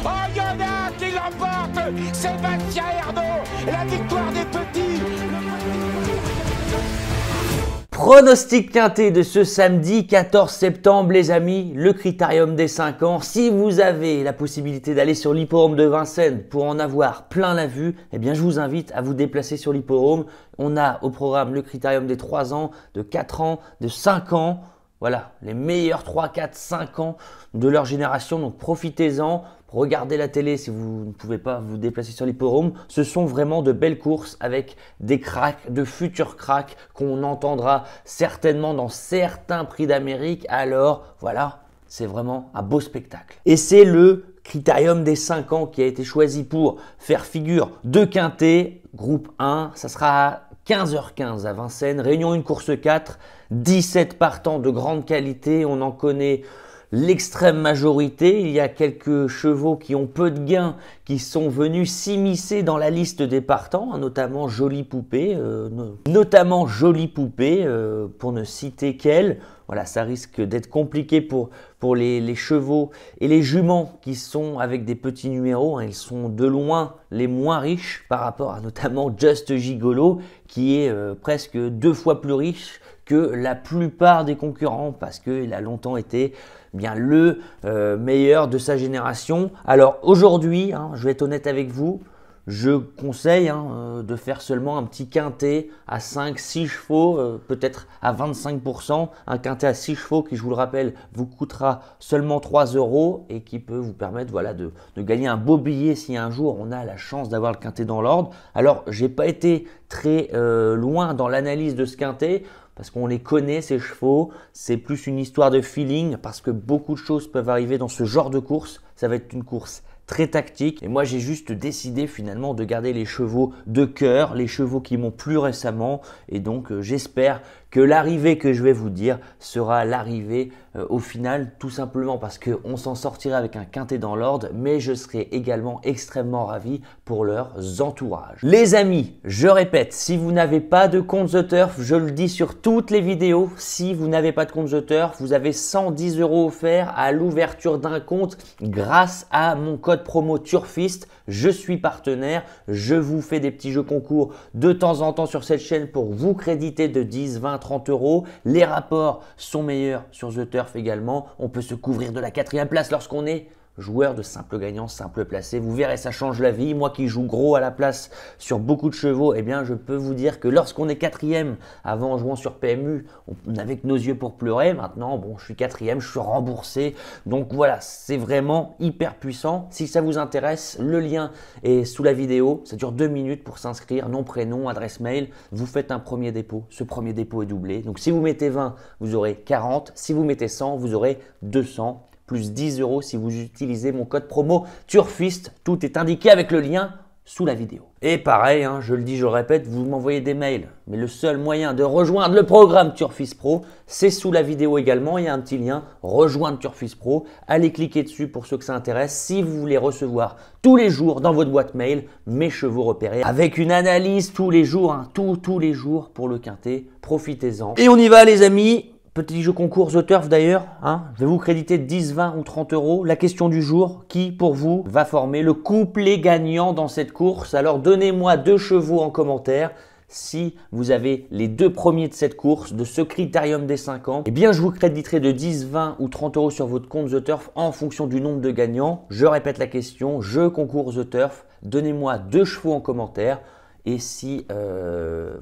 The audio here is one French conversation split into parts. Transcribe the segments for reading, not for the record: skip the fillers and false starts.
Oh, il y en a qui l'emporte. Sébastien Ernaud, la victoire des petits. Pronostic quintet de ce samedi 14 septembre les amis, le critérium des 5 ans. Si vous avez la possibilité d'aller sur l'hippodrome de Vincennes pour en avoir plein la vue, eh bien je vous invite à vous déplacer sur l'hippodrome. On a au programme le critérium des 3 ans, de 4 ans, de 5 ans. Voilà, les meilleurs 3, 4, 5 ans de leur génération, donc profitez-en. Regardez la télé si vous ne pouvez pas vous déplacer sur l'hippodrome. Ce sont vraiment de belles courses avec des cracks, de futurs cracks qu'on entendra certainement dans certains prix d'Amérique. Alors voilà, c'est vraiment un beau spectacle. Et c'est le critérium des 5 ans qui a été choisi pour faire figure de quintet. Groupe 1, ça sera à 15h15 à Vincennes. Réunion 1, course 4, 17 partants de grande qualité. On en connaît l'extrême majorité. Il y a quelques chevaux qui ont peu de gains qui sont venus s'immiscer dans la liste des partants, notamment Jolie Poupée, pour ne citer qu'elle. Voilà, ça risque d'être compliqué pour les chevaux et les juments qui sont avec des petits numéros. Ils sont de loin les moins riches par rapport à notamment Just Gigolo qui est presque 2 fois plus riche que la plupart des concurrents parce qu'il a longtemps été bien le meilleur de sa génération. Alors aujourd'hui, je vais être honnête avec vous, je conseille de faire seulement un petit quintet à 5-6 chevaux, peut-être à 25%. Un quintet à 6 chevaux qui, je vous le rappelle, vous coûtera seulement 3 € et qui peut vous permettre voilà, de gagner un beau billet si un jour on a la chance d'avoir le quintet dans l'ordre. Alors, je n'ai pas été très loin dans l'analyse de ce quintet parce qu'on les connaît ces chevaux. C'est plus une histoire de feeling parce que beaucoup de choses peuvent arriver dans ce genre de course. Ça va être une course très tactique et moi j'ai juste décidé finalement de garder les chevaux de cœur, les chevaux qui m'ont plu récemment et donc j'espère que l'arrivée que je vais vous dire sera l'arrivée au final tout simplement parce qu'on s'en sortirait avec un quintet dans l'ordre mais je serai également extrêmement ravi pour leurs entourages. Les amis, je répète, si vous n'avez pas de compte The Turf, je le dis sur toutes les vidéos, si vous n'avez pas de compte The Turf, vous avez 110 € offerts à l'ouverture d'un compte grâce à mon code promo Turfiste. Je suis partenaire, je vous fais des petits jeux concours de temps en temps sur cette chaîne pour vous créditer de 10, 20, 30 €. Les rapports sont meilleurs sur The Turf également. On peut se couvrir de la 4e place lorsqu'on est joueur de simple gagnant, simple placé. Vous verrez, ça change la vie. Moi qui joue gros à la place sur beaucoup de chevaux, eh bien, je peux vous dire que lorsqu'on est 4e, avant en jouant sur PMU, on n'avait que nos yeux pour pleurer. Maintenant, bon, je suis 4e, je suis remboursé. Donc voilà, c'est vraiment hyper puissant. Si ça vous intéresse, le lien est sous la vidéo. Ça dure 2 minutes pour s'inscrire. Nom, prénom, adresse mail. Vous faites un premier dépôt. Ce premier dépôt est doublé. Donc si vous mettez 20, vous aurez 40. Si vous mettez 100, vous aurez 200. Plus 10 € si vous utilisez mon code promo Turfiste. Tout est indiqué avec le lien sous la vidéo. Et pareil, je le dis, je le répète, vous m'envoyez des mails. Mais le seul moyen de rejoindre le programme Turfiste Pro, c'est sous la vidéo également. Il y a un petit lien, rejoindre Turfiste Pro. Allez cliquer dessus pour ceux que ça intéresse. Si vous voulez recevoir tous les jours dans votre boîte mail mes chevaux repérés avec une analyse tous les jours, tous les jours pour le quintet. Profitez-en. Et on y va les amis. Petit jeu concours The Turf d'ailleurs, je vais vous créditer 10, 20 ou 30 €. La question du jour, qui pour vous va former le couplet gagnant dans cette course? Alors donnez-moi 2 chevaux en commentaire. Si vous avez les 2 premiers de cette course, de ce critérium des 5 ans, eh bien je vous créditerai de 10, 20 ou 30 € sur votre compte The Turf en fonction du nombre de gagnants. Je répète la question, jeu concours The Turf, donnez-moi 2 chevaux en commentaire. Et si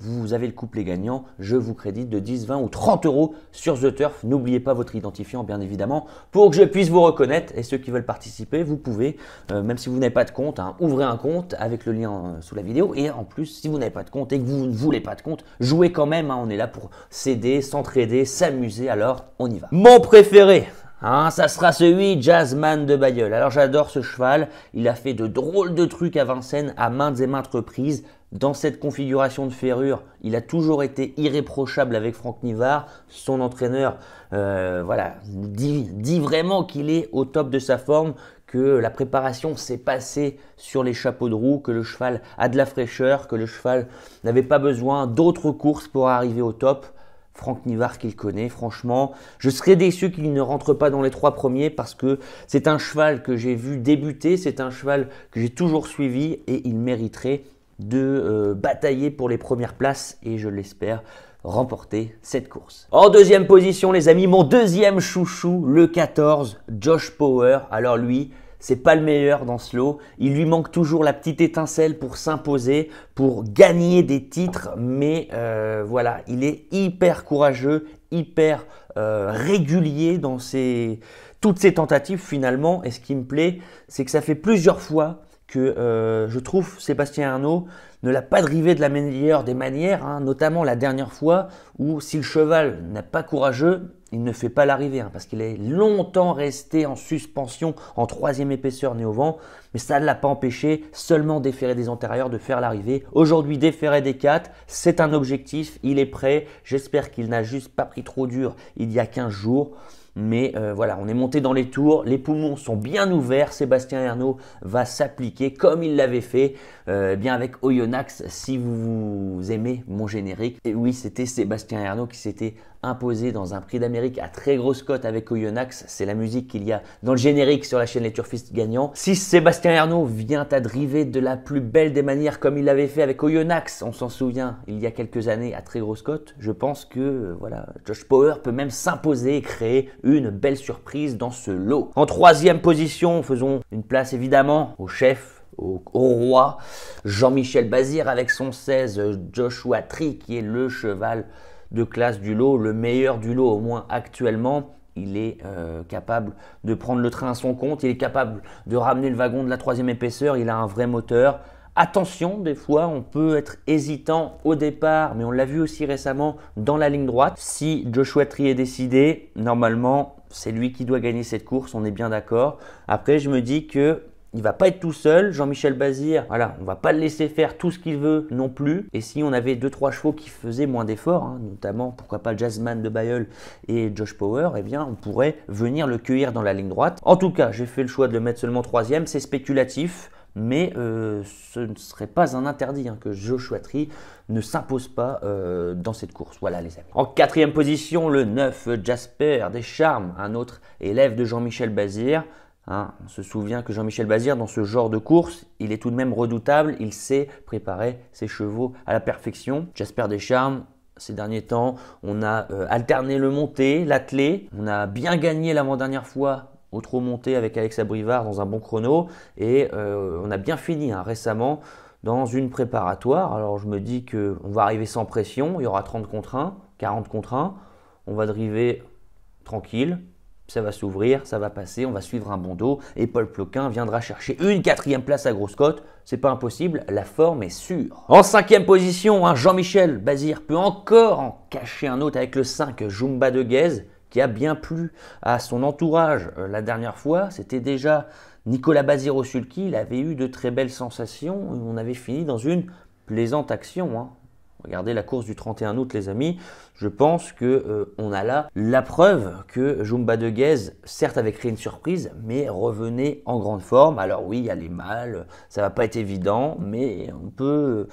vous avez le couplet gagnant, je vous crédite de 10, 20 ou 30 € sur The Turf. N'oubliez pas votre identifiant, bien évidemment, pour que je puisse vous reconnaître. Et ceux qui veulent participer, vous pouvez, même si vous n'avez pas de compte, ouvrez un compte avec le lien sous la vidéo. Et en plus, si vous n'avez pas de compte et que vous ne voulez pas de compte, jouez quand même. On est là pour s'aider, s'entraider, s'amuser. Alors, on y va. Mon préféré, ça sera celui Jazzman de Bayeul. Alors j'adore ce cheval, il a fait de drôles de trucs à Vincennes à maintes et maintes reprises. Dans cette configuration de ferrure, il a toujours été irréprochable avec Franck Nivard. Son entraîneur dit vraiment qu'il est au top de sa forme, que la préparation s'est passée sur les chapeaux de roue, que le cheval a de la fraîcheur, que le cheval n'avait pas besoin d'autres courses pour arriver au top. Franck Nivard qui le connaît, franchement, je serais déçu qu'il ne rentre pas dans les 3 premiers parce que c'est un cheval que j'ai vu débuter, c'est un cheval que j'ai toujours suivi et il mériterait de batailler pour les premières places et je l'espère remporter cette course. En deuxième position les amis, mon deuxième chouchou, le 14, Josh Power. Alors lui, c'est pas le meilleur dans ce lot. Il lui manque toujours la petite étincelle pour s'imposer, pour gagner des titres. Mais voilà, il est hyper courageux, hyper régulier dans toutes ses tentatives finalement. Et ce qui me plaît, c'est que ça fait plusieurs fois que je trouve Sébastien Ernoult ne l'a pas drivé de la meilleure des manières, hein, notamment la dernière fois où si le cheval n'est pas courageux, il ne fait pas l'arrivée hein, parce qu'il est longtemps resté en suspension en 3e épaisseur né au vent, mais ça ne l'a pas empêché seulement déférer des antérieurs de faire l'arrivée. Aujourd'hui déférer des 4, c'est un objectif, il est prêt, j'espère qu'il n'a juste pas pris trop dur il y a 15 jours. Mais voilà, on est monté dans les tours, les poumons sont bien ouverts, Sébastien Ernoult va s'appliquer comme il l'avait fait bien avec Oyonnax si vous aimez mon générique. Et oui, c'était Sébastien Ernoult qui s'était imposé dans un prix d'Amérique à très grosse cote avec Oyonnax. C'est la musique qu'il y a dans le générique sur la chaîne Les Turfistes Gagnants. Si Sébastien Ernoult vient à driver de la plus belle des manières comme il l'avait fait avec Oyonnax, on s'en souvient, il y a quelques années à très grosse cote, je pense que voilà, Josh Power peut même s'imposer et créer une belle surprise dans ce lot. En 3e position, faisons une place évidemment au chef, au roi, Jean-Michel Bazir avec son 16, Joshua Tree qui est le cheval de classe du lot, le meilleur du lot au moins actuellement. Il est capable de prendre le train à son compte, il est capable de ramener le wagon de la 3e épaisseur, il a un vrai moteur. Attention, des fois on peut être hésitant au départ, mais on l'a vu aussi récemment dans la ligne droite. Si Joshua Tree est décidé, normalement c'est lui qui doit gagner cette course, on est bien d'accord. Après je me dis que il va pas être tout seul, Jean-Michel Bazir, voilà, on va pas le laisser faire tout ce qu'il veut non plus. Et si on avait 2-3 chevaux qui faisaient moins d'efforts, hein, notamment pourquoi pas Jazzman de Bayeul et Josh Power, eh bien on pourrait venir le cueillir dans la ligne droite. En tout cas, j'ai fait le choix de le mettre seulement 3e, c'est spéculatif. Mais ce ne serait pas un interdit hein, que Joshua Tree ne s'impose pas dans cette course. Voilà les amis. En 4e position, le 9, Jasper Descharmes, un autre élève de Jean-Michel Bazir. Hein, on se souvient que Jean-Michel Bazir, dans ce genre de course, il est tout de même redoutable. Il sait préparer ses chevaux à la perfection. Jasper Descharmes, ces derniers temps, on a alterné le monté, l'attelé. On a bien gagné l'avant-dernière fois au trot monté avec Alex Abrivard dans un bon chrono et on a bien fini hein, récemment dans une préparatoire. Alors je me dis qu'on va arriver sans pression, il y aura 30 contre 1, 40 contre 1, on va driver tranquille, ça va s'ouvrir, ça va passer, on va suivre un bon dos et Paul Ploquin viendra chercher une 4e place à grosse cote. C'est pas impossible, la forme est sûre. En 5e position, hein, Jean-Michel Bazir peut encore en cacher un autre avec le 5, Jumba de Guèze, qui a bien plu à son entourage la dernière fois. C'était déjà Nicolas Bazir au sulky. Il avait eu de très belles sensations. On avait fini dans une plaisante action. Hein. Regardez la course du 31 août, les amis. Je pense qu'on a là la preuve que Jumba de Guèze, certes, avait créé une surprise, mais revenait en grande forme. Alors oui, il y a les mâles, ça ne va pas être évident, mais on peut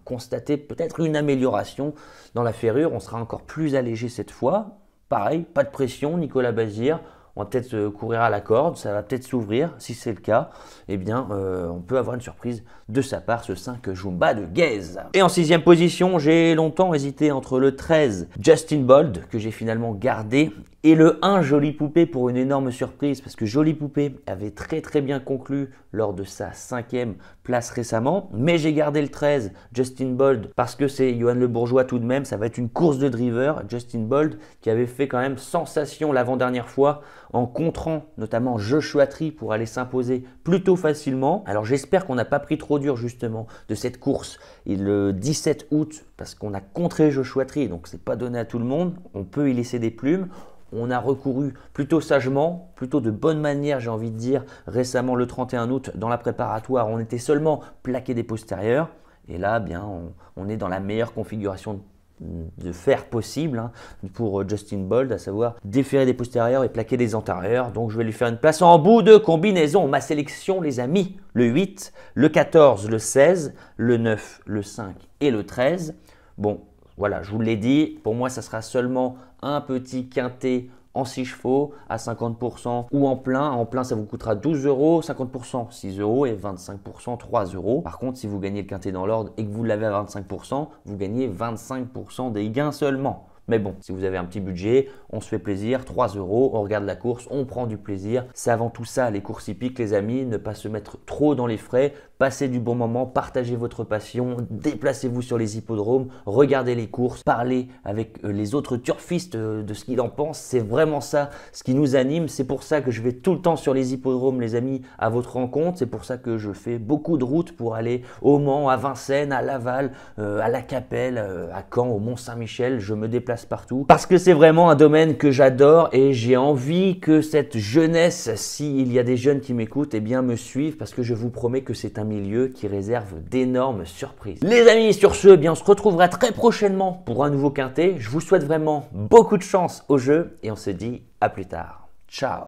constater peut-être une amélioration dans la ferrure. On sera encore plus allégé cette fois. Pareil, pas de pression, Nicolas Bazir, on va peut-être courir à la corde, ça va peut-être s'ouvrir. Si c'est le cas, eh bien, on peut avoir une surprise de sa part, ce 5 Jumba de Guèze. Et en 6e position, j'ai longtemps hésité entre le 13 Justin Bold, que j'ai finalement gardé, et le 1 Jolie Poupée pour une énorme surprise, parce que Jolie Poupée avait très bien conclu lors de sa 5e place récemment, mais j'ai gardé le 13 Justin Bold parce que c'est Johan Le Bourgeois tout de même, ça va être une course de driver. Justin Bold qui avait fait quand même sensation l'avant-dernière fois en contrant notamment Joshua Tree pour aller s'imposer plutôt facilement. Alors j'espère qu'on n'a pas pris trop dur justement de cette course et le 17 août parce qu'on a contré Joshua Tree, donc c'est pas donné à tout le monde, on peut y laisser des plumes. On a recouru plutôt sagement, plutôt de bonne manière, j'ai envie de dire. Récemment, le 31 août, dans la préparatoire, on était seulement plaqué des postérieurs. Et là, bien, on est dans la meilleure configuration de fer possible hein, pour Justin Bold, à savoir déférer des postérieurs et plaquer des antérieurs. Donc, je vais lui faire une place en bout de combinaison. Ma sélection, les amis, le 8, le 14, le 16, le 9, le 5 et le 13. Bon, Voilà, je vous l'ai dit, pour moi ça sera seulement un petit quintet en 6 chevaux à 50% ou en plein. En plein, ça vous coûtera 12 euros, 50% 6 euros et 25% 3 euros. Par contre, si vous gagnez le quintet dans l'ordre et que vous l'avez à 25%, vous gagnez 25% des gains seulement. Mais bon, si vous avez un petit budget, on se fait plaisir, 3 euros, on regarde la course, on prend du plaisir. C'est avant tout ça, les courses hippiques, les amis, ne pas se mettre trop dans les frais, passez du bon moment, partagez votre passion, déplacez-vous sur les hippodromes, regardez les courses, parlez avec les autres turfistes de ce qu'ils en pensent. C'est vraiment ça ce qui nous anime. C'est pour ça que je vais tout le temps sur les hippodromes, les amis, à votre rencontre. C'est pour ça que je fais beaucoup de routes pour aller au Mans, à Vincennes, à Laval, à La Capelle, à Caen, au Mont-Saint-Michel. Je me déplace partout parce que c'est vraiment un domaine que j'adore et j'ai envie que cette jeunesse, s'il y a des jeunes qui m'écoutent, eh bien me suivent parce que je vous promets que c'est un milieu qui réserve d'énormes surprises. Les amis, sur ce, eh bien on se retrouvera très prochainement pour un nouveau quintet. Je vous souhaite vraiment beaucoup de chance au jeu et on se dit à plus tard. Ciao.